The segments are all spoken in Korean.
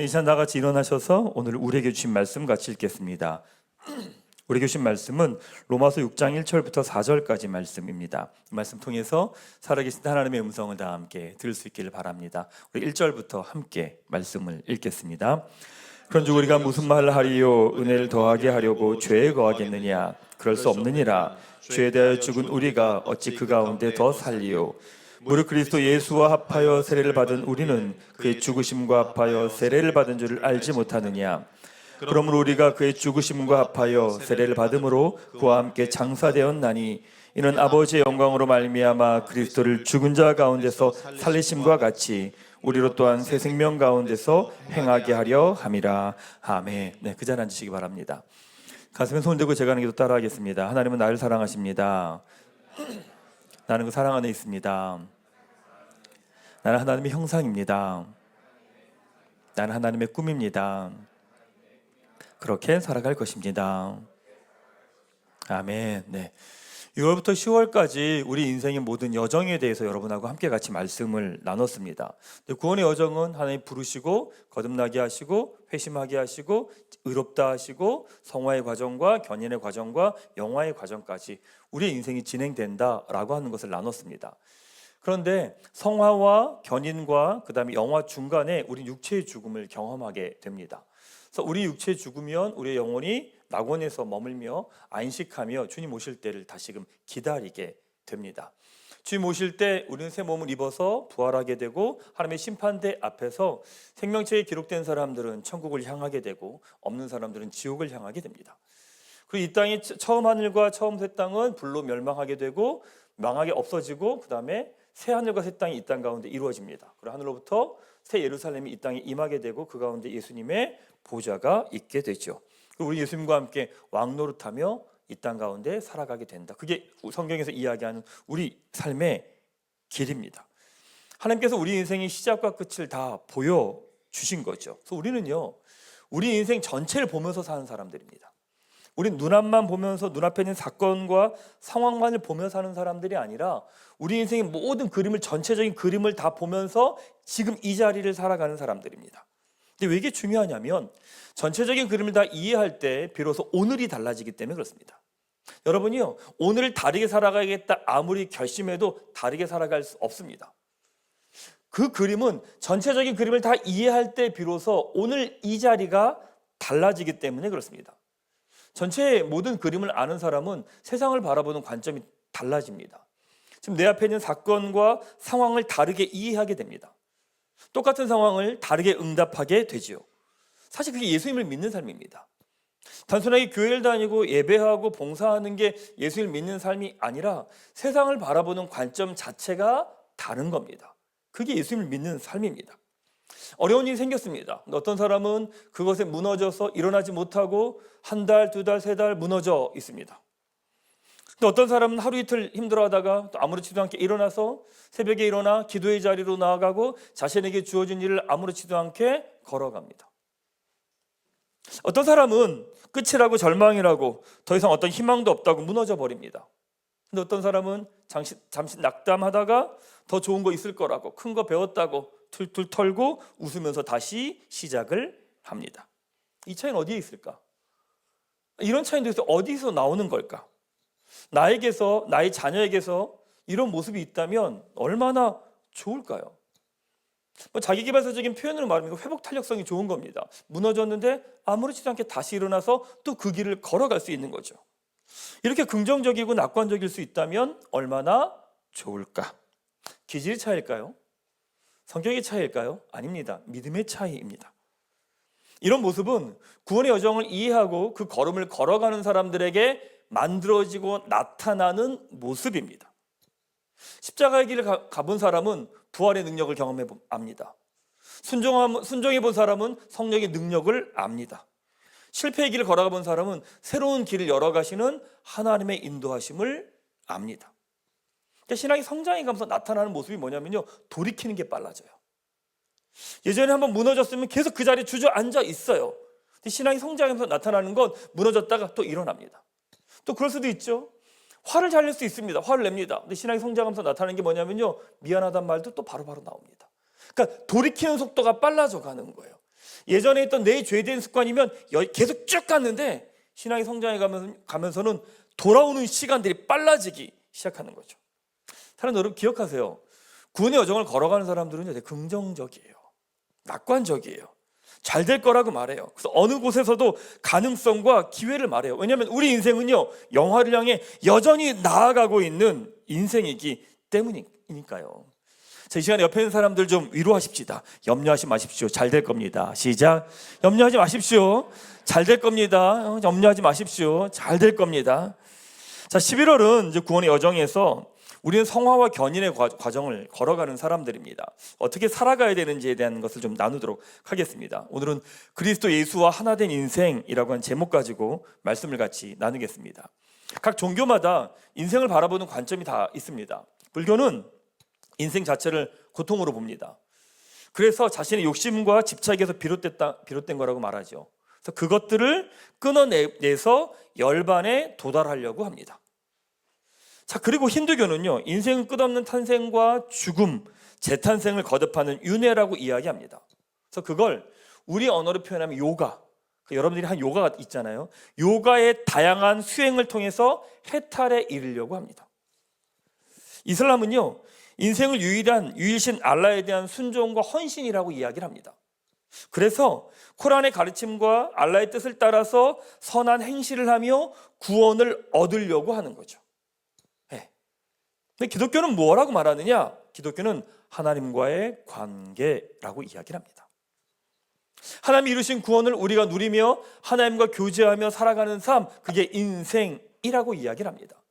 시간 다 같이 일어나셔서 오늘 우리에게 주신 말씀 같이 읽겠습니다. 우리에게 주신 말씀은 로마서 6장 1절부터 4절까지 말씀입니다. 이 말씀 통해서 살아계신 하나님의 음성을 다 함께 들을 수 있기를 바랍니다. 우리 1절부터 함께 말씀을 읽겠습니다. 그런즉 우리가 무슨 말을 하리요? 은혜를 더하게 하려고 죄에 거하겠느냐? 그럴 수 없느니라. 죄에 대하여 죽은 우리가 어찌 그 가운데 더 살리요? 무릇 그리스도 예수와 합하여 세례를 받은 우리는 그의 죽으심과 합하여 세례를 받은 줄을 알지 못하느냐? 그러므로 우리가 그의 죽으심과 합하여 세례를 받음으로 그와 함께 장사되었나니 이는 아버지의 영광으로 말미암아 그리스도를 죽은 자 가운데서 살리심과 같이 우리로 또한 새 생명 가운데서 행하게 하려 함이라. 아멘. 네, 그 자리에 앉으시기 바랍니다. 가슴에 손 대고 제가 하는 기도 따라하겠습니다. 하나님은 나를 사랑하십니다. 나는 그 사랑 안에 있습니다. 나는 하나님의 형상입니다. 나는 하나님의 꿈입니다. 그렇게 살아갈 것입니다. 아멘. 네. 6월부터 10월까지 우리 인생의 모든 여정에 대해서 여러분하고 함께 같이 말씀을 나눴습니다. 구원의 여정은 하나님 부르시고 거듭나게 하시고 회심하게 하시고 의롭다 하시고 성화의 과정과 견인의 과정과 영화의 과정까지 우리의 인생이 진행된다라고 하는 것을 나눴습니다. 그런데 성화와 견인과 그 다음에 영화 중간에 우리 육체의 죽음을 경험하게 됩니다. 그래서 우리 육체의 죽으면 우리의 영혼이 낙원에서 머물며 안식하며 주님 오실 때를 다시금 기다리게 됩니다. 주님 오실 때 우리는 새 몸을 입어서 부활하게 되고 하나님의 심판대 앞에서 생명책에 기록된 사람들은 천국을 향하게 되고 없는 사람들은 지옥을 향하게 됩니다. 그리고 이 땅이 처음 하늘과 처음 새 땅은 불로 멸망하게 되고 망하게 없어지고 그 다음에 새 하늘과 새 땅이 이 땅 가운데 이루어집니다. 그리고 하늘로부터 새 예루살렘이 이 땅에 임하게 되고 그 가운데 예수님의 보좌가 있게 되죠. 그리고 우리 예수님과 함께 왕노릇하며 이 땅 가운데 살아가게 된다. 그게 성경에서 이야기하는 우리 삶의 길입니다. 하나님께서 우리 인생의 시작과 끝을 다 보여주신 거죠. 그래서 우리는요, 우리 인생 전체를 보면서 사는 사람들입니다. 우린 눈앞만 보면서 눈앞에 있는 사건과 상황만을 보면서 사는 사람들이 아니라 우리 인생의 모든 그림을, 전체적인 그림을 다 보면서 지금 이 자리를 살아가는 사람들입니다. 근데 왜 이게 중요하냐면 전체적인 그림을 다 이해할 때 비로소 오늘이 달라지기 때문에 그렇습니다. 여러분이요, 오늘을 다르게 살아가겠다 아무리 결심해도 다르게 살아갈 수 없습니다. 그 그림은 전체적인 그림을 다 이해할 때 비로소 오늘 이 자리가 달라지기 때문에 그렇습니다. 전체의 모든 그림을 아는 사람은 세상을 바라보는 관점이 달라집니다. 지금 내 앞에 있는 사건과 상황을 다르게 이해하게 됩니다. 똑같은 상황을 다르게 응답하게 되지요. 사실 그게 예수님을 믿는 삶입니다. 단순하게 교회를 다니고 예배하고 봉사하는 게 예수님을 믿는 삶이 아니라 세상을 바라보는 관점 자체가 다른 겁니다. 그게 예수님을 믿는 삶입니다. 어려운 일이 생겼습니다. 어떤 사람은 그것에 무너져서 일어나지 못하고 한 달, 두 달, 세 달 무너져 있습니다. 또 어떤 사람은 하루 이틀 힘들어하다가 또 아무렇지도 않게 일어나서 새벽에 일어나 기도의 자리로 나아가고 자신에게 주어진 일을 아무렇지도 않게 걸어갑니다. 어떤 사람은 끝이라고 절망이라고 더 이상 어떤 희망도 없다고 무너져 버립니다. 근데 어떤 사람은 잠시 낙담하다가 더 좋은 거 있을 거라고 큰 거 배웠다고 툴툴 털고 웃으면서 다시 시작을 합니다. 이 차이는 어디에 있을까? 이런 차이는 도대체 어디서 나오는 걸까? 나에게서, 나의 자녀에게서 이런 모습이 있다면 얼마나 좋을까요? 자기계발서적인 표현으로 말하면 회복 탄력성이 좋은 겁니다. 무너졌는데 아무렇지도 않게 다시 일어나서 또 그 길을 걸어갈 수 있는 거죠. 이렇게 긍정적이고 낙관적일 수 있다면 얼마나 좋을까? 기질의 차이일까요? 성격의 차이일까요? 아닙니다. 믿음의 차이입니다. 이런 모습은 구원의 여정을 이해하고 그 걸음을 걸어가는 사람들에게 만들어지고 나타나는 모습입니다. 십자가의 길을 가본 사람은 부활의 능력을 경험해 압니다. 순종해 본 사람은 성령의 능력을 압니다. 실패의 길을 걸어가 본 사람은 새로운 길을 열어가시는 하나님의 인도하심을 압니다. 신앙이 성장해 가면서 나타나는 모습이 뭐냐면요, 돌이키는 게 빨라져요. 예전에 한번 무너졌으면 계속 그 자리에 주저앉아 있어요. 근데 신앙이 성장하면서 나타나는 건 무너졌다가 또 일어납니다. 또 그럴 수도 있죠. 화를 잘 낼 수 있습니다. 화를 냅니다. 근데 신앙이 성장하면서 나타나는 게 뭐냐면요, 미안하단 말도 또 바로바로 나옵니다. 그러니까 돌이키는 속도가 빨라져 가는 거예요. 예전에 있던 내 죄된 습관이면 계속 쭉 갔는데 신앙이 성장해 가면서는 돌아오는 시간들이 빨라지기 시작하는 거죠. 사랑하는 여러분, 기억하세요. 구원의 여정을 걸어가는 사람들은 되게 긍정적이에요. 낙관적이에요. 잘 될 거라고 말해요. 그래서 어느 곳에서도 가능성과 기회를 말해요. 왜냐하면 우리 인생은요, 영화를 향해 여전히 나아가고 있는 인생이기 때문이니까요. 자, 이 시간에 옆에 있는 사람들 좀 위로하십시다. 염려하지 마십시오. 잘 될 겁니다. 시작. 염려하지 마십시오. 잘 될 겁니다. 염려하지 마십시오. 잘 될 겁니다. 자, 11월은 이제 구원의 여정에서 우리는 성화와 견인의 과정을 걸어가는 사람들입니다. 어떻게 살아가야 되는지에 대한 것을 좀 나누도록 하겠습니다. 오늘은 그리스도 예수와 하나 된 인생이라고 하는 제목 가지고 말씀을 같이 나누겠습니다. 각 종교마다 인생을 바라보는 관점이 다 있습니다. 불교는 인생 자체를 고통으로 봅니다. 그래서 자신의 욕심과 집착에서 비롯된 거라고 말하죠. 그래서 그것들을 끊어내서 열반에 도달하려고 합니다. 자, 그리고 힌두교는요, 인생은 끝없는 탄생과 죽음, 재탄생을 거듭하는 윤회라고 이야기합니다. 그래서 그걸 우리 언어로 표현하면 요가, 여러분들이 한 요가가 있잖아요. 요가의 다양한 수행을 통해서 해탈에 이르려고 합니다. 이슬람은요, 인생을 유일신 알라에 대한 순종과 헌신이라고 이야기를 합니다. 그래서 코란의 가르침과 알라의 뜻을 따라서 선한 행실을 하며 구원을 얻으려고 하는 거죠. 근데 기독교는 뭐라고 말하느냐? 기독교는 하나님과의 관계라고 이야기를 합니다. 하나님이 이루신 구원을 우리가 누리며 하나님과 교제하며 살아가는 삶, 그게 인생이라고 이야기를 합니다.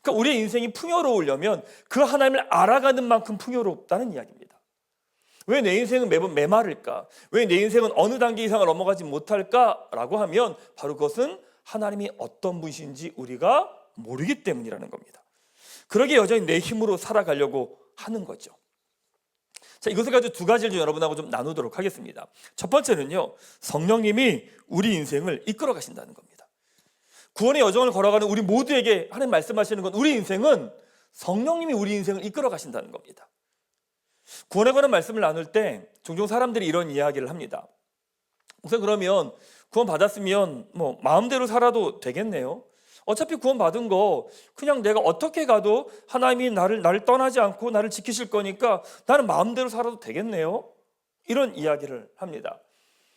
그러니까 우리의 인생이 풍요로우려면 그 하나님을 알아가는 만큼 풍요롭다는 이야기입니다. 왜 내 인생은 매번 메마를까? 왜 내 인생은 어느 단계 이상을 넘어가지 못할까라고 하면 바로 그것은 하나님이 어떤 분이신지 우리가 모르기 때문이라는 겁니다. 그러기에 여전히 내 힘으로 살아가려고 하는 거죠. 자, 이것을 가지고 두 가지를 여러분하고 좀 나누도록 하겠습니다. 첫 번째는요, 성령님이 우리 인생을 이끌어 가신다는 겁니다. 구원의 여정을 걸어가는 우리 모두에게 하나님 말씀하시는 건 우리 인생은 성령님이 우리 인생을 이끌어 가신다는 겁니다. 구원에 관한 말씀을 나눌 때 종종 사람들이 이런 이야기를 합니다. 우선 그러면 구원 받았으면 마음대로 살아도 되겠네요. 어차피 구원 받은 거 그냥 내가 어떻게 가도 하나님이 나를 떠나지 않고 나를 지키실 거니까 나는 마음대로 살아도 되겠네요. 이런 이야기를 합니다.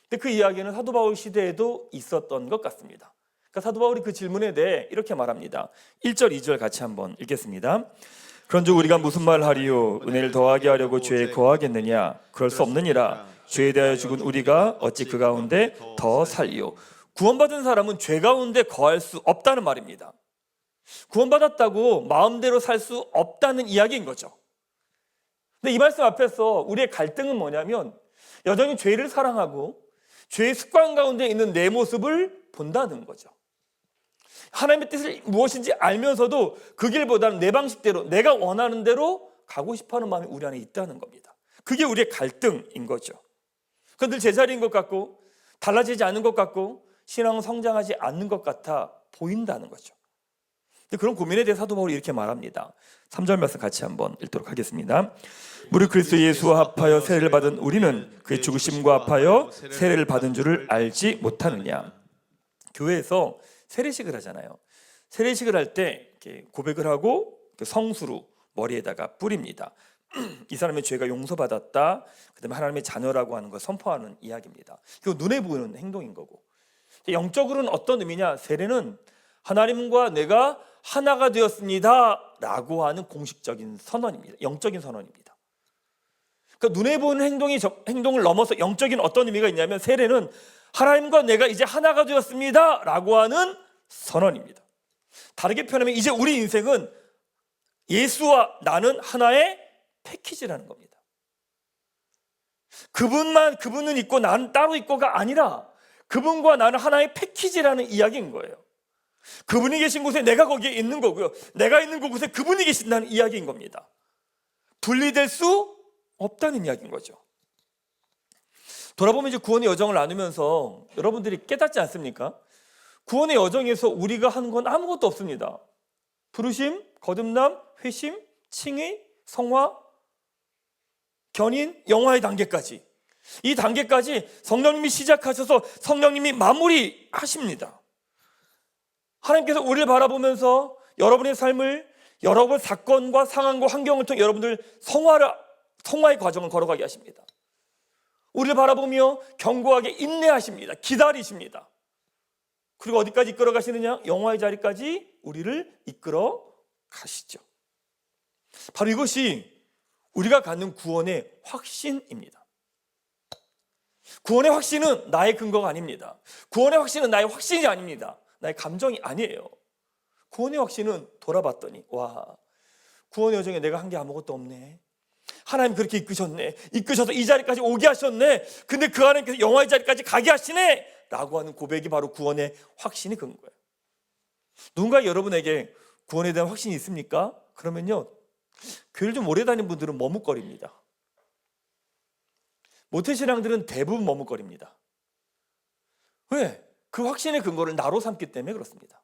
근데 그 이야기는 사도 바울 시대에도 있었던 것 같습니다. 그러니까 사도 바울이 그 질문에 대해 이렇게 말합니다. 1절 2절 같이 한번 읽겠습니다. 그런즉 우리가 무슨 말 하리요? 은혜를 더하게 하려고 죄에 거하겠느냐? 그럴 수 없느니라. 죄에 대하여 죽은 우리가 어찌 그 가운데 더 살리요? 구원받은 사람은 죄 가운데 거할 수 없다는 말입니다. 구원받았다고 마음대로 살 수 없다는 이야기인 거죠. 근데 이 말씀 앞에서 우리의 갈등은 뭐냐면 여전히 죄를 사랑하고 죄의 습관 가운데 있는 내 모습을 본다는 거죠. 하나님의 뜻이 무엇인지 알면서도 그 길보다는 내 방식대로 내가 원하는 대로 가고 싶어하는 마음이 우리 안에 있다는 겁니다. 그게 우리의 갈등인 거죠. 그건 늘 제자리인 것 같고 달라지지 않는 것 같고 신앙은 성장하지 않는 것 같아 보인다는 거죠. 근데 그런 고민에 대해 사도 바울이 이렇게 말합니다. 3절 말씀 같이 한번 읽도록 하겠습니다. 무릇 그리스도 예수와 합하여 세례를 받은 우리는 그의 죽으심과 합하여 세례를 받은 줄을 알지 못하느냐. 교회에서 세례식을 하잖아요. 세례식을 할 때 고백을 하고 성수로 머리에다가 뿌립니다. 이 사람의 죄가 용서받았다. 그다음에 하나님의 자녀라고 하는 걸 선포하는 이야기입니다. 그리고 눈에 보이는 행동인 거고. 영적으로는 어떤 의미냐? 세례는 하나님과 내가 하나가 되었습니다 라고 하는 공식적인 선언입니다. 영적인 선언입니다. 그러니까 눈에 보이는 행동을 넘어서 영적인 어떤 의미가 있냐면 세례는 하나님과 내가 이제 하나가 되었습니다 라고 하는 선언입니다. 다르게 표현하면 이제 우리 인생은 예수와 나는 하나의 패키지라는 겁니다. 그분은 있고 나는 따로 있고가 아니라 그분과 나는 하나의 패키지라는 이야기인 거예요. 그분이 계신 곳에 내가 거기에 있는 거고요. 내가 있는 곳에 그분이 계신다는 이야기인 겁니다. 분리될 수 없다는 이야기인 거죠. 돌아보면 이제 구원의 여정을 나누면서 여러분들이 깨닫지 않습니까? 구원의 여정에서 우리가 하는 건 아무것도 없습니다. 부르심, 거듭남, 회심, 칭의, 성화, 견인, 영화의 단계까지 이 단계까지 성령님이 시작하셔서 성령님이 마무리하십니다. 하나님께서 우리를 바라보면서 여러분의 삶을, 여러분 사건과 상황과 환경을 통해 여러분들 성화의 과정을 걸어가게 하십니다. 우리를 바라보며 견고하게 인내하십니다. 기다리십니다. 그리고 어디까지 이끌어 가시느냐? 영화의 자리까지 우리를 이끌어 가시죠. 바로 이것이 우리가 갖는 구원의 확신입니다. 구원의 확신은 나의 근거가 아닙니다. 구원의 확신은 나의 확신이 아닙니다. 나의 감정이 아니에요. 구원의 확신은 돌아봤더니 와, 구원의 여정에 내가 한 게 아무것도 없네. 하나님 그렇게 이끄셨네. 이끄셔서 이 자리까지 오게 하셨네. 근데 그 하나님께서 영화의 자리까지 가게 하시네 라고 하는 고백이 바로 구원의 확신이 근거예요. 누군가 여러분에게 구원에 대한 확신이 있습니까? 그러면요, 교회를 좀 오래 다닌 분들은 머뭇거립니다. 모태신앙들은 대부분 머뭇거립니다. 왜? 그 확신의 근거를 나로 삼기 때문에 그렇습니다.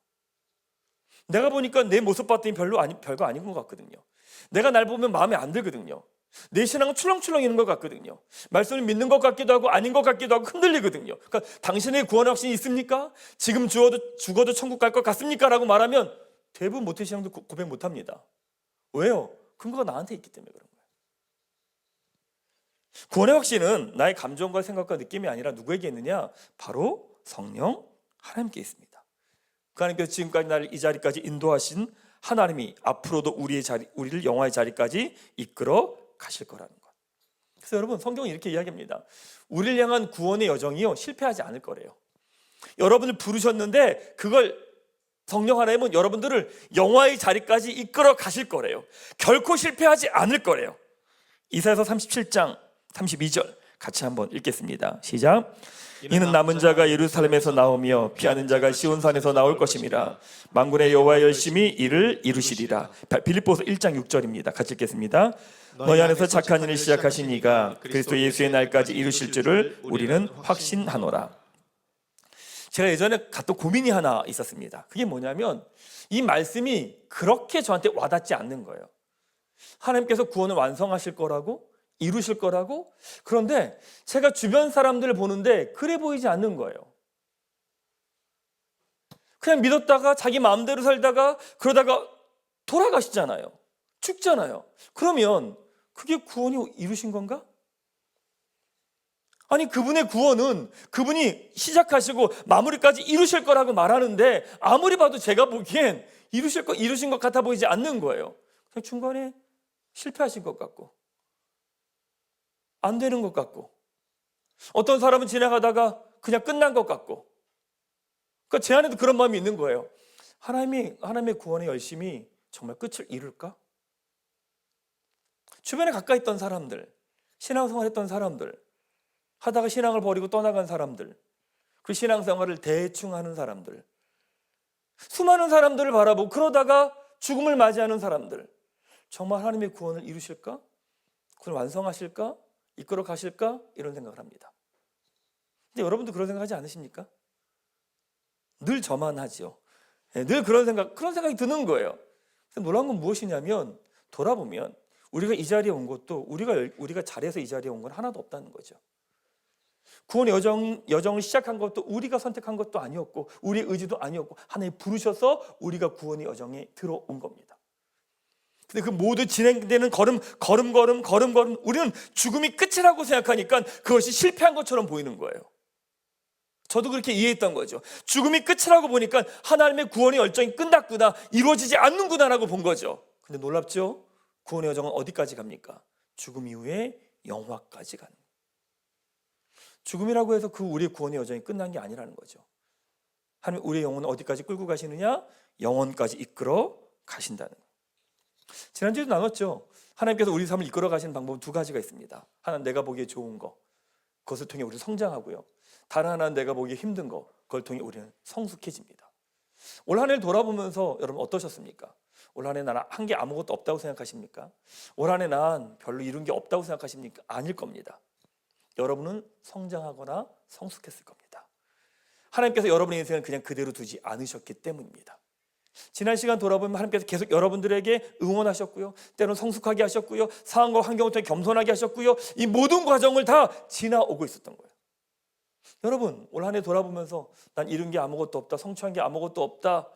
내가 보니까 내 모습 봤더니 별거 아닌 것 같거든요. 내가 날 보면 마음에 안 들거든요. 내 신앙은 출렁출렁 있는 것 같거든요. 말씀을 믿는 것 같기도 하고 아닌 것 같기도 하고 흔들리거든요. 그러니까 당신의 구원의 확신이 있습니까? 지금 죽어도 천국 갈 것 같습니까? 라고 말하면 대부분 모태신앙도 고백 못합니다. 왜요? 근거가 나한테 있기 때문에 그런 거예요. 구원의 확신은 나의 감정과 생각과 느낌이 아니라 누구에게 있느냐? 바로 성령 하나님께 있습니다. 그 하나님께서 지금까지 나를 이 자리까지 인도하신 하나님이 앞으로도 우리를 영화의 자리까지 이끌어 가실 거라는 것. 그래서 여러분, 성경은 이렇게 이야기합니다. 우리를 향한 구원의 여정이요, 실패하지 않을 거래요. 여러분을 부르셨는데 그걸 성령 하나님은 여러분들을 영화의 자리까지 이끌어 가실 거래요. 결코 실패하지 않을 거래요. 이사야서 37장 32절 같이 한번 읽겠습니다. 시작. 이는 남은 자가 예루살렘에서 나오며 피하는 자가 시온산에서 나올 것임이라. 만군의 여호와 열심히 이를 이루시리라. 빌립보서 1장 6절입니다. 같이 읽겠습니다. 너희 안에서 착한 일을 시작하신 이가 그리스도 예수의 날까지 이루실 줄을 우리는 확신하노라. 제가 예전에 갔던 고민이 하나 있었습니다. 그게 뭐냐면 이 말씀이 그렇게 저한테 와닿지 않는 거예요. 하나님께서 구원을 완성하실 거라고, 이루실 거라고. 그런데 제가 주변 사람들을 보는데 그래 보이지 않는 거예요. 그냥 믿었다가 자기 마음대로 살다가 그러다가 돌아가시잖아요. 죽잖아요. 그러면 그게 구원이 이루신 건가? 아니, 그분의 구원은 그분이 시작하시고 마무리까지 이루실 거라고 말하는데 아무리 봐도 제가 보기엔 이루신 것 같아 보이지 않는 거예요. 그냥 중간에 실패하신 것 같고 안 되는 것 같고, 어떤 사람은 지나가다가 그냥 끝난 것 같고. 그러니까 제 안에도 그런 마음이 있는 거예요. 하나님의 구원의 열심이 정말 끝을 이룰까? 주변에 가까이 있던 사람들, 신앙생활 했던 사람들, 하다가 신앙을 버리고 떠나간 사람들, 그 신앙생활을 대충 하는 사람들, 수많은 사람들을 바라보고 그러다가 죽음을 맞이하는 사람들, 정말 하나님의 구원을 이루실까? 그걸 완성하실까? 이끌어 가실까? 이런 생각을 합니다. 근데 여러분도 그런 생각하지 않으십니까? 늘 저만 하죠. 늘 그런 생각이 드는 거예요. 그래서 놀라운 건 무엇이냐면, 돌아보면 우리가 이 자리에 온 것도 우리가 잘해서 이 자리에 온 건 하나도 없다는 거죠. 구원의 여정을 시작한 것도 우리가 선택한 것도 아니었고 우리의 의지도 아니었고 하나님이 부르셔서 우리가 구원의 여정에 들어온 겁니다. 근데 그 모두 진행되는 걸음 우리는 죽음이 끝이라고 생각하니까 그것이 실패한 것처럼 보이는 거예요. 저도 그렇게 이해했던 거죠. 죽음이 끝이라고 보니까 하나님의 구원의 열정이 끝났구나, 이루어지지 않는구나라고 본 거죠. 근데 놀랍죠? 구원의 여정은 어디까지 갑니까? 죽음 이후에 영화까지 가는 거예요. 죽음이라고 해서 우리의 구원의 여정이 끝난 게 아니라는 거죠. 하나님 우리의 영혼을 어디까지 끌고 가시느냐? 영원까지 이끌어 가신다는 거예요. 지난주에도 나눴죠. 하나님께서 우리 삶을 이끌어 가시는 방법은 두 가지가 있습니다. 하나는 내가 보기에 좋은 거, 그것을 통해 우리를 성장하고요. 다른 하나는 내가 보기에 힘든 거, 그걸 통해 우리는 성숙해집니다. 올 한 해를 돌아보면서 여러분 어떠셨습니까? 올 한 해 난 한 게 아무것도 없다고 생각하십니까? 올 한 해 난 별로 이룬 게 없다고 생각하십니까? 아닐 겁니다. 여러분은 성장하거나 성숙했을 겁니다. 하나님께서 여러분의 인생을 그냥 그대로 두지 않으셨기 때문입니다. 지난 시간 돌아보면 하나님께서 계속 여러분들에게 응원하셨고요, 때로는 성숙하게 하셨고요, 상황과 환경을 통해 겸손하게 하셨고요, 이 모든 과정을 다 지나오고 있었던 거예요. 여러분, 올 한 해 돌아보면서 난 이룬 게 아무것도 없다, 성취한 게 아무것도 없다,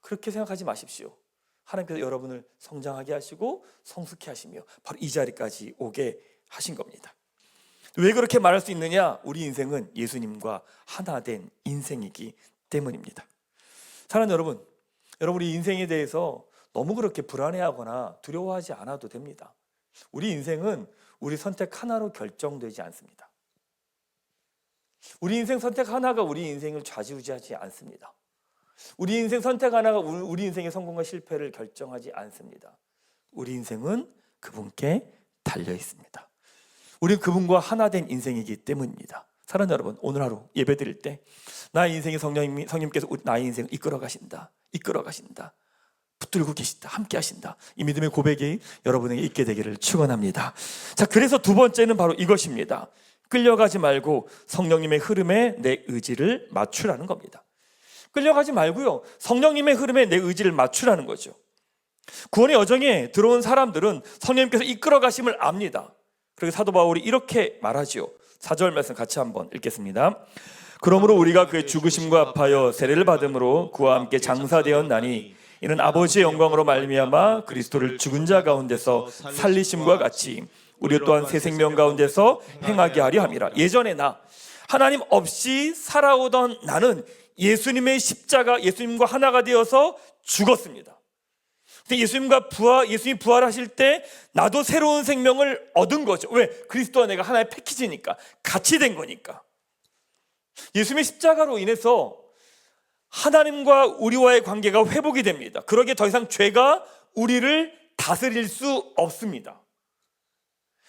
그렇게 생각하지 마십시오. 하나님께서 여러분을 성장하게 하시고 성숙해 하시며 바로 이 자리까지 오게 하신 겁니다. 왜 그렇게 말할 수 있느냐? 우리 인생은 예수님과 하나 된 인생이기 때문입니다. 사랑하는 여러분, 우리 인생에 대해서 너무 그렇게 불안해하거나 두려워하지 않아도 됩니다. 우리 인생은 우리 선택 하나로 결정되지 않습니다. 우리 인생 선택 하나가 우리 인생을 좌지우지하지 않습니다. 우리 인생 선택 하나가 우리 인생의 성공과 실패를 결정하지 않습니다. 우리 인생은 그분께 달려 있습니다. 우리는 그분과 하나 된 인생이기 때문입니다. 사랑하는 여러분, 오늘 하루 예배 드릴 때 나의 인생의 성령님께서 나의 인생을 이끌어 가신다, 붙들고 계신다, 함께 하신다, 이 믿음의 고백이 여러분에게 있게 되기를 축원합니다. 자, 그래서 두 번째는 바로 이것입니다. 끌려가지 말고 성령님의 흐름에 내 의지를 맞추라는 겁니다. 끌려가지 말고요, 성령님의 흐름에 내 의지를 맞추라는 거죠. 구원의 여정에 들어온 사람들은 성령님께서 이끌어 가심을 압니다. 그리고 사도 바울이 이렇게 말하지요. 4절 말씀 같이 한번 읽겠습니다. 그러므로 우리가 그의 죽으심과 합하여 세례를 받음으로 그와 함께 장사되었나니 이는 아버지의 영광으로 말미암아 그리스도를 죽은 자 가운데서 살리심과 같이 우리 또한 새 생명 가운데서 행하게 하려 함이라. 예전에 나 하나님 없이 살아오던 나는 예수님의 십자가, 예수님과 하나가 되어서 죽었습니다. 예수님이 부활하실 때 나도 새로운 생명을 얻은 거죠. 왜? 그리스도와 내가 하나의 패키지니까, 같이 된 거니까. 예수님의 십자가로 인해서 하나님과 우리와의 관계가 회복이 됩니다. 그러기에 더 이상 죄가 우리를 다스릴 수 없습니다.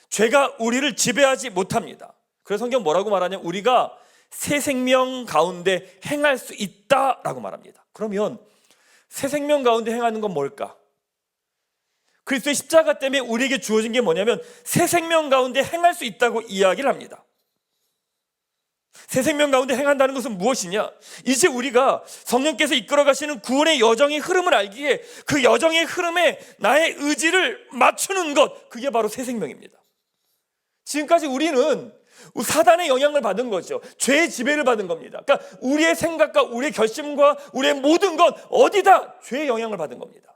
죄가 우리를 지배하지 못합니다. 그래서 성경 뭐라고 말하냐면 우리가 새 생명 가운데 행할 수 있다라고 말합니다. 그러면 새 생명 가운데 행하는 건 뭘까? 그리스도의 십자가 때문에 우리에게 주어진 게 뭐냐면 새 생명 가운데 행할 수 있다고 이야기를 합니다. 새 생명 가운데 행한다는 것은 무엇이냐? 이제 우리가 성령께서 이끌어 가시는 구원의 여정의 흐름을 알기에 그 여정의 흐름에 나의 의지를 맞추는 것, 그게 바로 새 생명입니다. 지금까지 우리는 사단의 영향을 받은 거죠. 죄의 지배를 받은 겁니다. 그러니까 우리의 생각과 우리의 결심과 우리의 모든 것 어디다 죄의 영향을 받은 겁니다.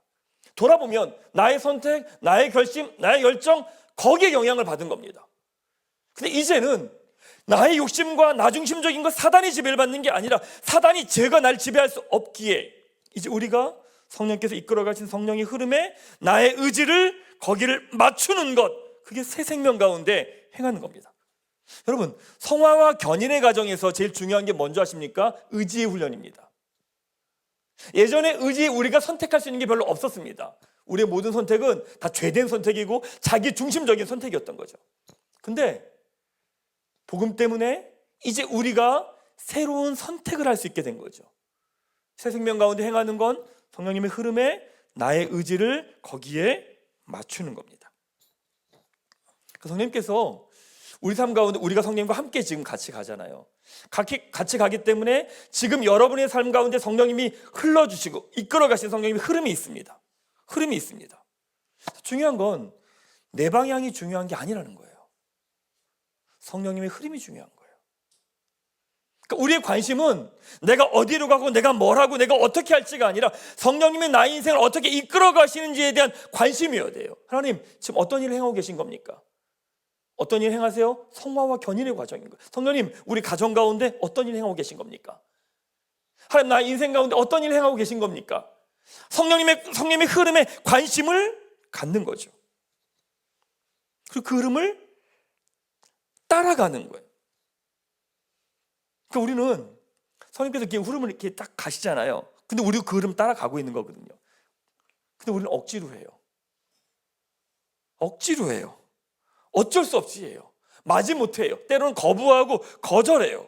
돌아보면 나의 선택, 나의 결심, 나의 열정, 거기에 영향을 받은 겁니다. 근데 이제는 나의 욕심과 나 중심적인 것, 사단이 지배를 받는 게 아니라 사단이 죄가 날 지배할 수 없기에 이제 우리가 성령께서 이끌어 가신 성령의 흐름에 나의 의지를 거기를 맞추는 것, 그게 새 생명 가운데 행하는 겁니다. 여러분, 성화와 견인의 과정에서 제일 중요한 게 뭔지 아십니까? 의지의 훈련입니다. 예전에 의지, 우리가 선택할 수 있는 게 별로 없었습니다. 우리의 모든 선택은 다 죄된 선택이고 자기 중심적인 선택이었던 거죠. 근데 복음 때문에 이제 우리가 새로운 선택을 할 수 있게 된 거죠. 새 생명 가운데 행하는 건 성령님의 흐름에 나의 의지를 거기에 맞추는 겁니다. 성령님께서 우리 삶 가운데 우리가 성령님과 함께 지금 같이 가잖아요. 같이 가기 때문에 지금 여러분의 삶 가운데 성령님이 흘러주시고 이끌어 가신 성령님의 흐름이 있습니다. 흐름이 있습니다. 중요한 건 내 방향이 중요한 게 아니라는 거예요. 성령님의 흐름이 중요한 거예요. 그러니까 우리의 관심은 내가 어디로 가고 내가 뭘 하고 내가 어떻게 할지가 아니라 성령님의 나의 인생을 어떻게 이끌어 가시는지에 대한 관심이어야 돼요. 하나님, 지금 어떤 일을 행하고 계신 겁니까? 어떤 일 행하세요? 성화와 견인의 과정인 거예요. 성령님, 우리 가정 가운데 어떤 일 행하고 계신 겁니까? 하나님, 나의 인생 가운데 어떤 일 행하고 계신 겁니까? 성령님의 흐름에 관심을 갖는 거죠. 그리고 그 흐름을 따라가는 거예요. 그러니까 우리는 성령님께서 이렇게 흐름을 이렇게 딱 가시잖아요. 근데 우리가 그 흐름 따라가고 있는 거거든요. 근데 우리는 억지로 해요. 억지로 해요. 어쩔 수 없이 해요. 마지못해 해요. 때로는 거부하고 거절해요.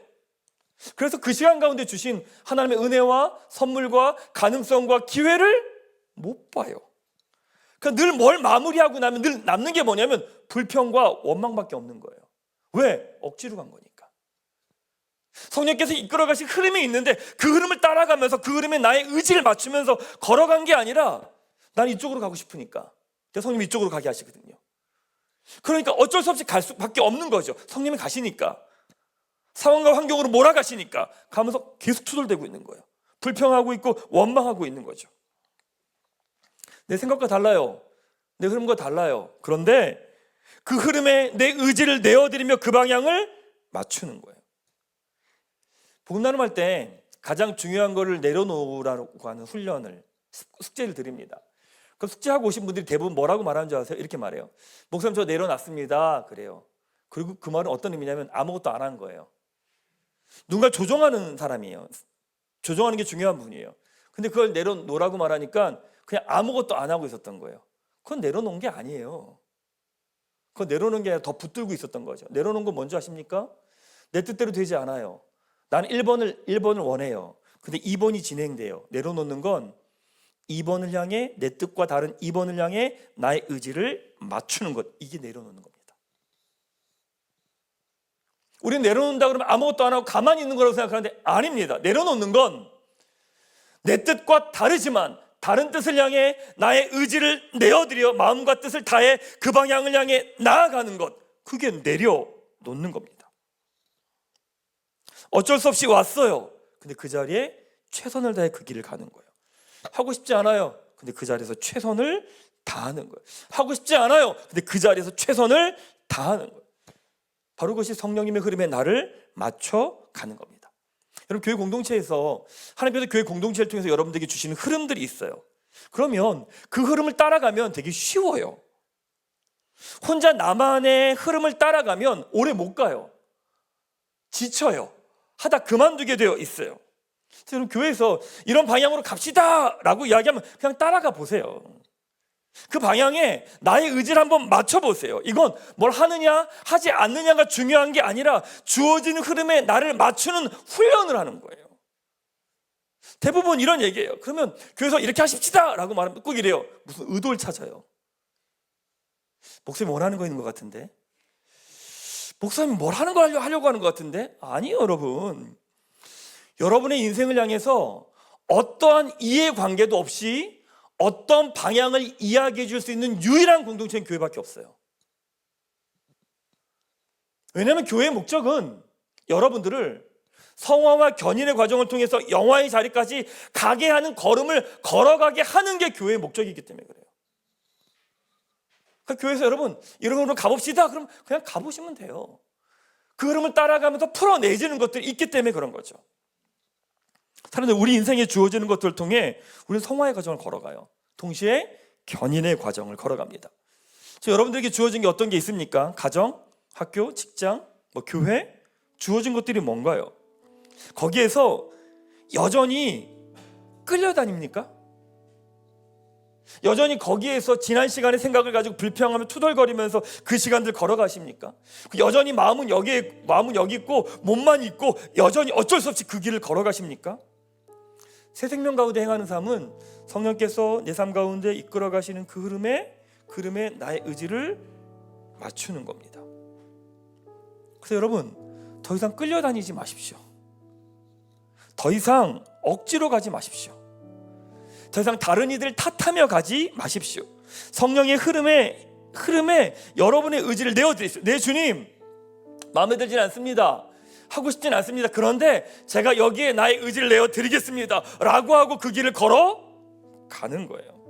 그래서 그 시간 가운데 주신 하나님의 은혜와 선물과 가능성과 기회를 못 봐요. 그러니까 늘 뭘 마무리하고 나면 늘 남는 게 뭐냐면 불평과 원망밖에 없는 거예요. 왜? 억지로 간 거니까. 성령께서 이끌어 가신 흐름이 있는데 그 흐름을 따라가면서 그 흐름에 나의 의지를 맞추면서 걸어간 게 아니라 나는 이쪽으로 가고 싶으니까 성령이 이쪽으로 가게 하시거든요. 그러니까 어쩔 수 없이 갈 수밖에 없는 거죠. 성령이 가시니까, 상황과 환경으로 몰아가시니까 가면서 계속 투덜대고 있는 거예요. 불평하고 있고 원망하고 있는 거죠. 내 생각과 달라요. 내 흐름과 달라요. 그런데 그 흐름에 내 의지를 내어드리며 그 방향을 맞추는 거예요. 복음 나눔할 때 가장 중요한 거를 내려놓으라고 하는 훈련을, 숙제를 드립니다. 그럼 숙제하고 오신 분들이 대부분 뭐라고 말하는 줄 아세요? 이렇게 말해요. 목사님, 저 내려놨습니다. 그래요. 그리고 그 말은 어떤 의미냐면 아무것도 안 한 거예요. 누군가 조종하는 사람이에요. 조종하는 게 중요한 분이에요. 근데 그걸 내려놓으라고 말하니까 그냥 아무것도 안 하고 있었던 거예요. 그건 내려놓은 게 아니에요. 그건 내려놓은 게 아니라 더 붙들고 있었던 거죠. 내려놓은 건 뭔지 아십니까? 내 뜻대로 되지 않아요. 나는 1번을 원해요. 근데 2번이 진행돼요. 내려놓는 건 2번을 향해, 내 뜻과 다른 2번을 향해 나의 의지를 맞추는 것, 이게 내려놓는 겁니다. 우리는 내려놓는다 그러면 아무것도 안 하고 가만히 있는 거라고 생각하는데 아닙니다. 내려놓는 건 내 뜻과 다르지만 다른 뜻을 향해 나의 의지를 내어드려 마음과 뜻을 다해 그 방향을 향해 나아가는 것, 그게 내려놓는 겁니다. 어쩔 수 없이 왔어요. 근데 그 자리에 최선을 다해 그 길을 가는 거예요. 하고 싶지 않아요. 근데 그 자리에서 최선을 다하는 거예요. 하고 싶지 않아요. 근데 그 자리에서 최선을 다하는 거예요. 바로 그것이 성령님의 흐름에 나를 맞춰가는 겁니다. 여러분, 교회 공동체에서 하나님께서 교회 공동체를 통해서 여러분들에게 주시는 흐름들이 있어요. 그러면 그 흐름을 따라가면 되게 쉬워요. 혼자 나만의 흐름을 따라가면 오래 못 가요. 지쳐요. 하다 그만두게 되어 있어요. 여러분, 교회에서 이런 방향으로 갑시다 라고 이야기하면 그냥 따라가 보세요. 그 방향에 나의 의지를 한번 맞춰보세요. 이건 뭘 하느냐 하지 않느냐가 중요한 게 아니라 주어지는 흐름에 나를 맞추는 훈련을 하는 거예요. 대부분 이런 얘기예요. 그러면 교회에서 이렇게 하십시다 라고 말하면 꼭 이래요. 무슨 의도를 찾아요. 목사님 원하는 거 있는 것 같은데, 목사님 뭘 하는 걸 하려고 하는 것 같은데, 아니요. 여러분, 여러분의 인생을 향해서 어떠한 이해관계도 없이 어떤 방향을 이야기해 줄 수 있는 유일한 공동체는 교회밖에 없어요. 왜냐하면 교회의 목적은 여러분들을 성화와 견인의 과정을 통해서 영화의 자리까지 가게 하는 걸음을 걸어가게 하는 게 교회의 목적이기 때문에 그래요. 그러니까 교회에서 여러분 이런 흐름으로 가봅시다. 그럼 그냥 가보시면 돼요. 그 흐름을 따라가면서 풀어내지는 것들이 있기 때문에 그런 거죠. 사람들, 우리 인생에 주어지는 것들을 통해 우리는 성화의 과정을 걸어가요. 동시에 견인의 과정을 걸어갑니다. 여러분들에게 주어진 게 어떤 게 있습니까? 가정, 학교, 직장, 교회, 주어진 것들이 뭔가요? 거기에서 여전히 끌려다닙니까? 여전히 거기에서 지난 시간의 생각을 가지고 불평하며 투덜거리면서 그 시간들 걸어가십니까? 여전히 마음은 여기 있고 몸만 있고 여전히 어쩔 수 없이 그 길을 걸어가십니까? 새 생명 가운데 행하는 삶은 성령께서 내 삶 가운데 이끌어 가시는 그 흐름에 나의 의지를 맞추는 겁니다. 그래서 여러분, 더 이상 끌려다니지 마십시오. 더 이상 억지로 가지 마십시오. 더 이상 다른 이들 탓하며 가지 마십시오. 성령의 흐름에 여러분의 의지를 내어드리십시오. 네, 주님, 마음에 들진 않습니다. 하고 싶진 않습니다. 그런데 제가 여기에 나의 의지를 내어드리겠습니다 라고 하고 그 길을 걸어가는 거예요.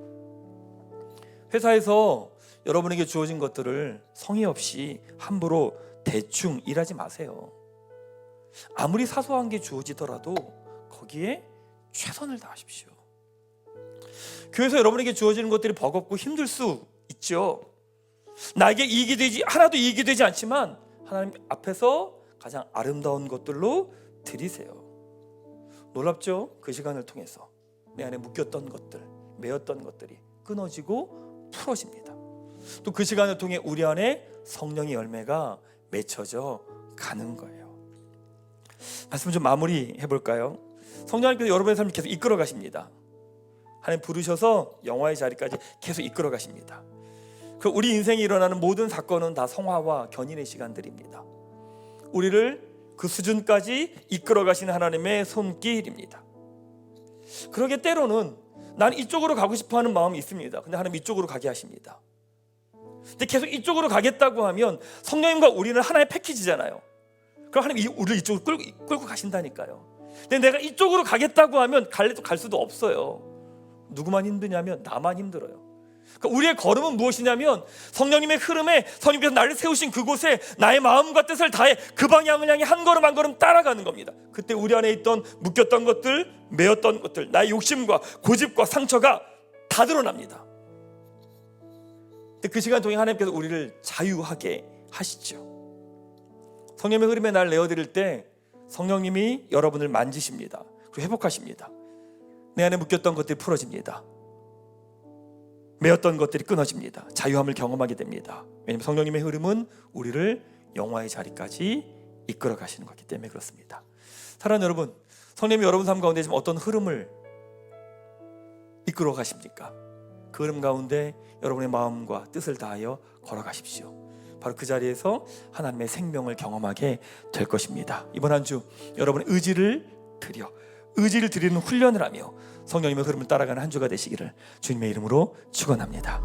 회사에서 여러분에게 주어진 것들을 성의 없이 함부로 대충 일하지 마세요. 아무리 사소한 게 주어지더라도 거기에 최선을 다하십시오. 교회에서 여러분에게 주어지는 것들이 버겁고 힘들 수 있죠. 나에게 하나도 이익이 되지 않지만 하나님 앞에서 가장 아름다운 것들로 드리세요. 놀랍죠? 그 시간을 통해서 내 안에 묶였던 것들, 매였던 것들이 끊어지고 풀어집니다. 또 그 시간을 통해 우리 안에 성령의 열매가 맺혀져 가는 거예요. 말씀 좀 마무리해 볼까요? 성령님께서 여러분의 삶을 계속 이끌어 가십니다. 하나님 부르셔서 영화의 자리까지 계속 이끌어 가십니다. 그 우리 인생에 일어나는 모든 사건은 다 성화와 견인의 시간들입니다. 우리를 그 수준까지 이끌어 가시는 하나님의 손길입니다. 그러게 때로는 난 이쪽으로 가고 싶어 하는 마음이 있습니다. 근데 하나님 이쪽으로 가게 하십니다. 근데 계속 이쪽으로 가겠다고 하면 성령님과 우리는 하나의 패키지잖아요. 그럼 하나님 우리를 이쪽으로 끌고 가신다니까요. 근데 내가 이쪽으로 가겠다고 하면 갈 수도 없어요. 누구만 힘드냐면 나만 힘들어요. 그러니까 우리의 걸음은 무엇이냐면 성령님의 흐름에 성령님께서 나를 세우신 그곳에 나의 마음과 뜻을 다해 그 방향을 향해 한 걸음 한 걸음 따라가는 겁니다. 그때 우리 안에 있던 묶였던 것들, 매였던 것들, 나의 욕심과 고집과 상처가 다 드러납니다. 근데 그 시간 동안 하나님께서 우리를 자유하게 하시죠. 성령의 흐름에 날 내어드릴 때 성령님이 여러분을 만지십니다. 그리고 회복하십니다. 내 안에 묶였던 것들이 풀어집니다. 매였던 것들이 끊어집니다. 자유함을 경험하게 됩니다. 왜냐하면 성령님의 흐름은 우리를 영화의 자리까지 이끌어 가시는 거기 때문에 그렇습니다. 사랑하는 여러분, 성령님이 여러분 삶 가운데 지금 어떤 흐름을 이끌어 가십니까? 그 흐름 가운데 여러분의 마음과 뜻을 다하여 걸어가십시오. 바로 그 자리에서 하나님의 생명을 경험하게 될 것입니다. 이번 한 주 여러분의 의지를 드리는 훈련을 하며 성령님의 흐름을 따라가는 한 주가 되시기를 주님의 이름으로 축원합니다.